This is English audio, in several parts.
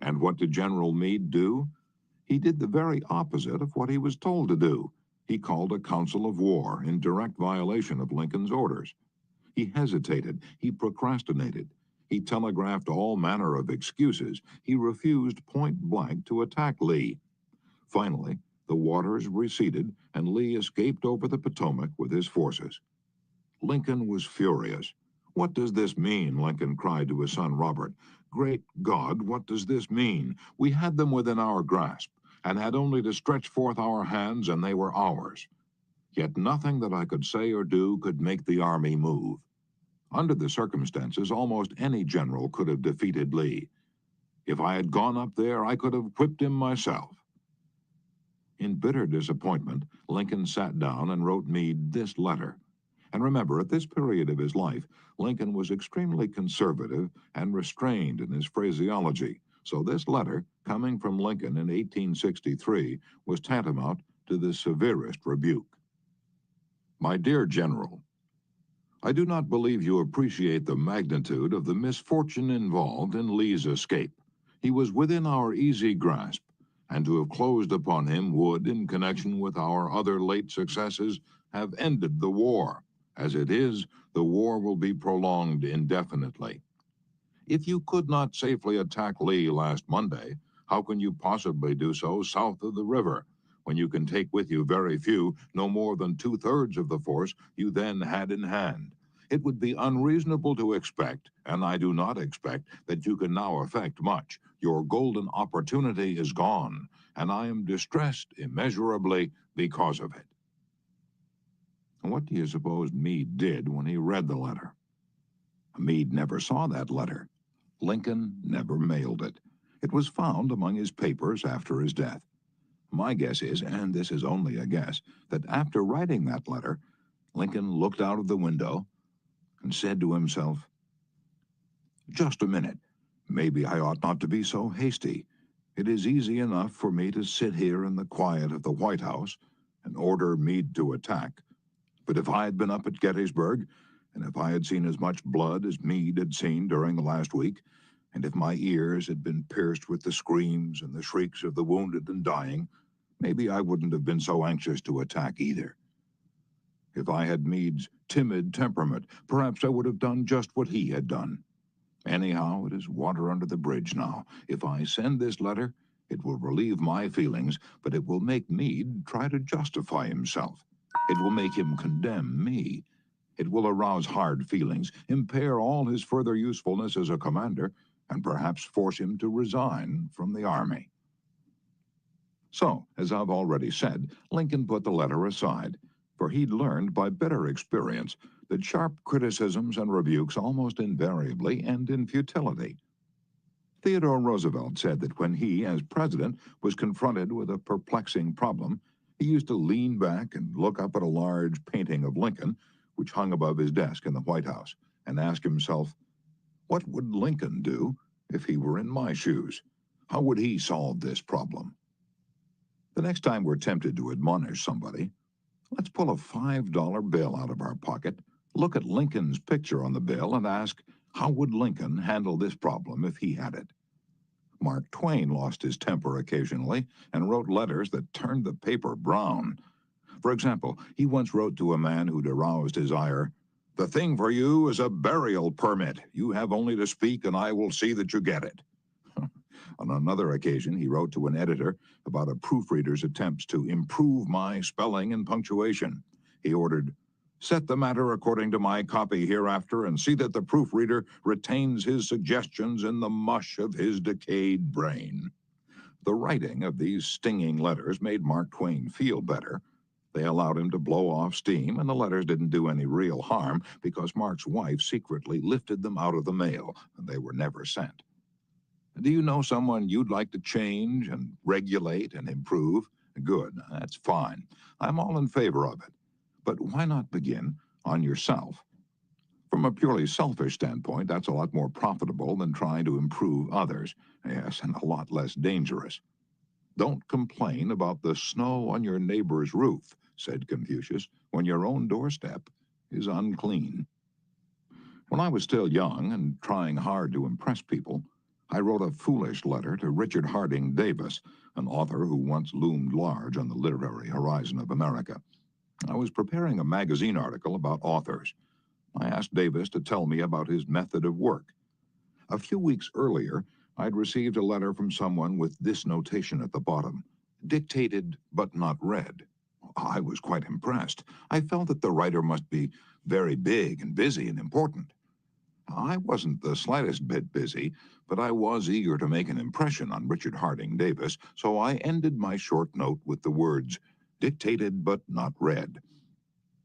And what did General Meade do? He did the very opposite of what he was told to do. He called a council of war in direct violation of Lincoln's orders. He hesitated. He procrastinated. He telegraphed all manner of excuses. He refused point blank to attack Lee. Finally, the waters receded, and Lee escaped over the Potomac with his forces. Lincoln was furious. "What does this mean?" Lincoln cried to his son Robert. "Great God, what does this mean? We had them within our grasp, and had only to stretch forth our hands, and they were ours. Yet nothing that I could say or do could make the army move. Under the circumstances, almost any general could have defeated Lee. If I had gone up there, I could have whipped him myself." In bitter disappointment, Lincoln sat down and wrote Meade this letter. And remember, at this period of his life, Lincoln was extremely conservative and restrained in his phraseology. So this letter, coming from Lincoln in 1863, was tantamount to the severest rebuke. "My dear General, I do not believe you appreciate the magnitude of the misfortune involved in Lee's escape. He was within our easy grasp, and to have closed upon him would, in connection with our other late successes, have ended the war. As it is, the war will be prolonged indefinitely. If you could not safely attack Lee last Monday, how can you possibly do so south of the river, when you can take with you very few, no more than 2/3 of the force you then had in hand? It would be unreasonable to expect, and I do not expect, that you can now effect much. Your golden opportunity is gone, and I am distressed immeasurably because of it." What do you suppose Meade did when he read the letter? Meade never saw that letter. Lincoln never mailed it. It was found among his papers after his death. My guess is, and this is only a guess, that after writing that letter, Lincoln looked out of the window and said to himself, "Just a minute. Maybe I ought not to be so hasty. It is easy enough for me to sit here in the quiet of the White House and order Meade to attack. But if I had been up at Gettysburg, and if I had seen as much blood as Meade had seen during the last week, and if my ears had been pierced with the screams and the shrieks of the wounded and dying, maybe I wouldn't have been so anxious to attack either. If I had Meade's timid temperament, perhaps I would have done just what he had done. Anyhow, it is water under the bridge now. If I send this letter, it will relieve my feelings, but it will make Meade try to justify himself. It will make him condemn me. It will arouse hard feelings, impair all his further usefulness as a commander, and perhaps force him to resign from the army." So, as I've already said, Lincoln put the letter aside, for he'd learned by bitter experience that sharp criticisms and rebukes almost invariably end in futility. Theodore Roosevelt said that when he, as president, was confronted with a perplexing problem, he used to lean back and look up at a large painting of Lincoln, which hung above his desk in the White House, and ask himself, "What would Lincoln do if he were in my shoes? How would he solve this problem?" The next time we're tempted to admonish somebody, let's pull a $5 bill out of our pocket, look at Lincoln's picture on the bill, and ask, how would Lincoln handle this problem if he had it? Mark Twain lost his temper occasionally and wrote letters that turned the paper brown. For example, he once wrote to a man who'd aroused his ire, "The thing for you is a burial permit. You have only to speak and I will see that you get it." On another occasion, he wrote to an editor about a proofreader's attempts to improve my spelling and punctuation. He ordered, "Set the matter according to my copy hereafter and see that the proofreader retains his suggestions in the mush of his decayed brain." The writing of these stinging letters made Mark Twain feel better. They allowed him to blow off steam, and the letters didn't do any real harm because Mark's wife secretly lifted them out of the mail, and they were never sent. Do you know someone you'd like to change and regulate and improve? Good, that's fine. I'm all in favor of it. But why not begin on yourself? From a purely selfish standpoint, that's a lot more profitable than trying to improve others. Yes, and a lot less dangerous. "Don't complain about the snow on your neighbor's roof," said Confucius, "when your own doorstep is unclean." When I was still young and trying hard to impress people, I wrote a foolish letter to Richard Harding Davis, an author who once loomed large on the literary horizon of America. I was preparing a magazine article about authors. I asked Davis to tell me about his method of work. A few weeks earlier, I'd received a letter from someone with this notation at the bottom: dictated but not read. I was quite impressed. I felt that the writer must be very big and busy and important. I wasn't the slightest bit busy, but I was eager to make an impression on Richard Harding Davis, so I ended my short note with the words, dictated but not read.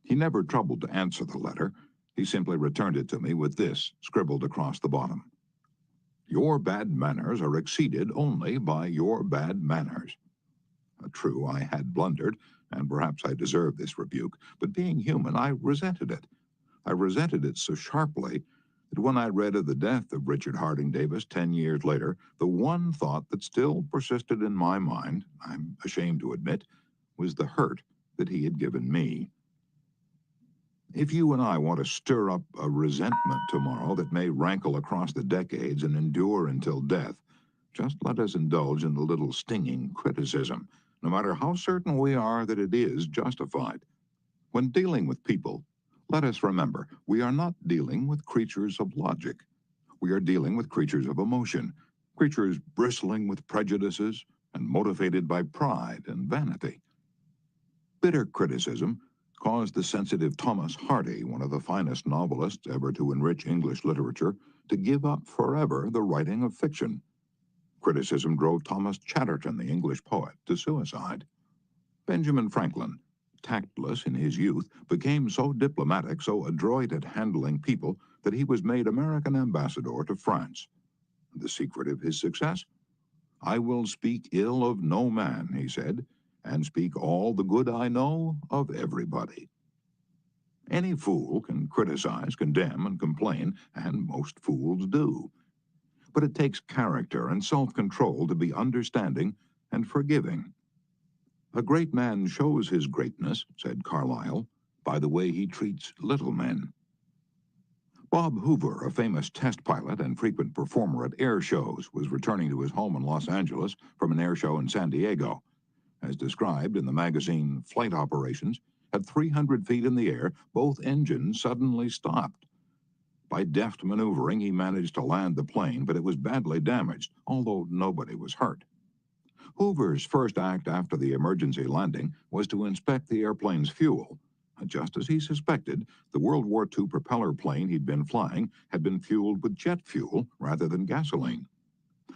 He never troubled to answer the letter. He simply returned it to me with this scribbled across the bottom: your bad manners are exceeded only by your bad manners. True, I had blundered, and perhaps I deserved this rebuke, but being human, I resented it. I resented it so sharply that when I read of the death of Richard Harding Davis 10 years later, the one thought that still persisted in my mind, I'm ashamed to admit, was the hurt that he had given me. If you and I want to stir up a resentment tomorrow that may rankle across the decades and endure until death, just let us indulge in a little stinging criticism, no matter how certain we are that it is justified. When dealing with people, let us remember, we are not dealing with creatures of logic. We are dealing with creatures of emotion, creatures bristling with prejudices and motivated by pride and vanity. Bitter criticism caused the sensitive Thomas Hardy, one of the finest novelists ever to enrich English literature, to give up forever the writing of fiction. Criticism drove Thomas Chatterton, the English poet, to suicide. Benjamin Franklin, tactless in his youth, became so diplomatic, so adroit at handling people, that he was made American ambassador to France. The secret of his success? I will speak ill of no man, he said, and speak all the good I know of everybody. Any fool can criticize, condemn, and complain, and most fools do. But it takes character and self-control to be understanding and forgiving. A great man shows his greatness, said Carlyle, by the way he treats little men. Bob Hoover, a famous test pilot and frequent performer at air shows, was returning to his home in Los Angeles from an air show in San Diego. As described in the magazine Flight Operations, at 300 feet in the air, both engines suddenly stopped. By deft maneuvering, he managed to land the plane, but it was badly damaged, although nobody was hurt. Hoover's first act after the emergency landing was to inspect the airplane's fuel. Just as he suspected, the World War II propeller plane he'd been flying had been fueled with jet fuel rather than gasoline.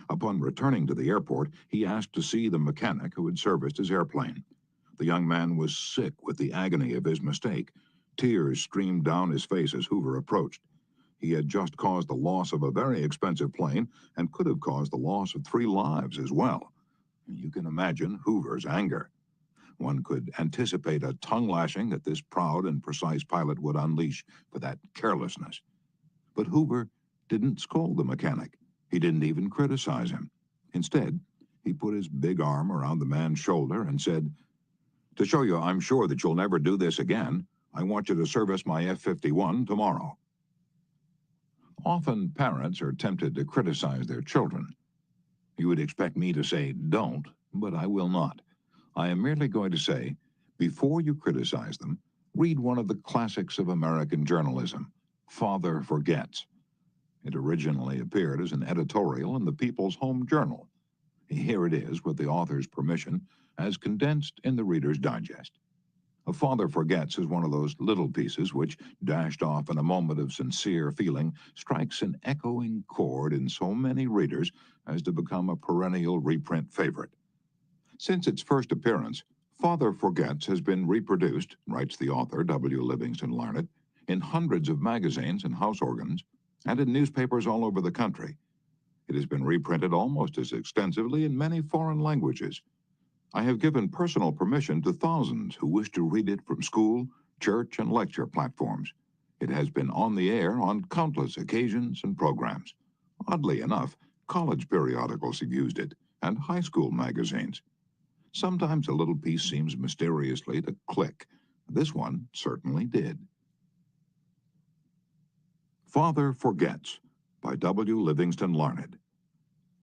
Upon returning to the airport, he asked to see the mechanic who had serviced his airplane. The young man was sick with the agony of his mistake. Tears streamed down his face as Hoover approached. He had just caused the loss of a very expensive plane and could have caused the loss of 3 lives as well. You can imagine Hoover's anger. One could anticipate a tongue lashing that this proud and precise pilot would unleash for that carelessness. But Hoover didn't scold the mechanic. He didn't even criticize him. Instead, he put his big arm around the man's shoulder and said, "To show you I'm sure that you'll never do this again, I want you to service my F-51 tomorrow." Often parents are tempted to criticize their children. You would expect me to say, don't, but I will not. I am merely going to say, before you criticize them, read one of the classics of American journalism, Father Forgets. It originally appeared as an editorial in the People's Home Journal. Here it is, with the author's permission, as condensed in the Reader's Digest. A Father Forgets is one of those little pieces which, dashed off in a moment of sincere feeling, strikes an echoing chord in so many readers as to become a perennial reprint favorite. Since its first appearance, Father Forgets has been reproduced, writes the author, W. Livingston Larned, in hundreds of magazines and house organs, and in newspapers all over the country. It has been reprinted almost as extensively in many foreign languages. I have given personal permission to thousands who wish to read it from school, church, and lecture platforms. It has been on the air on countless occasions and programs. Oddly enough, college periodicals have used it, and high school magazines. Sometimes a little piece seems mysteriously to click. This one certainly did. Father Forgets by W. Livingston Larned.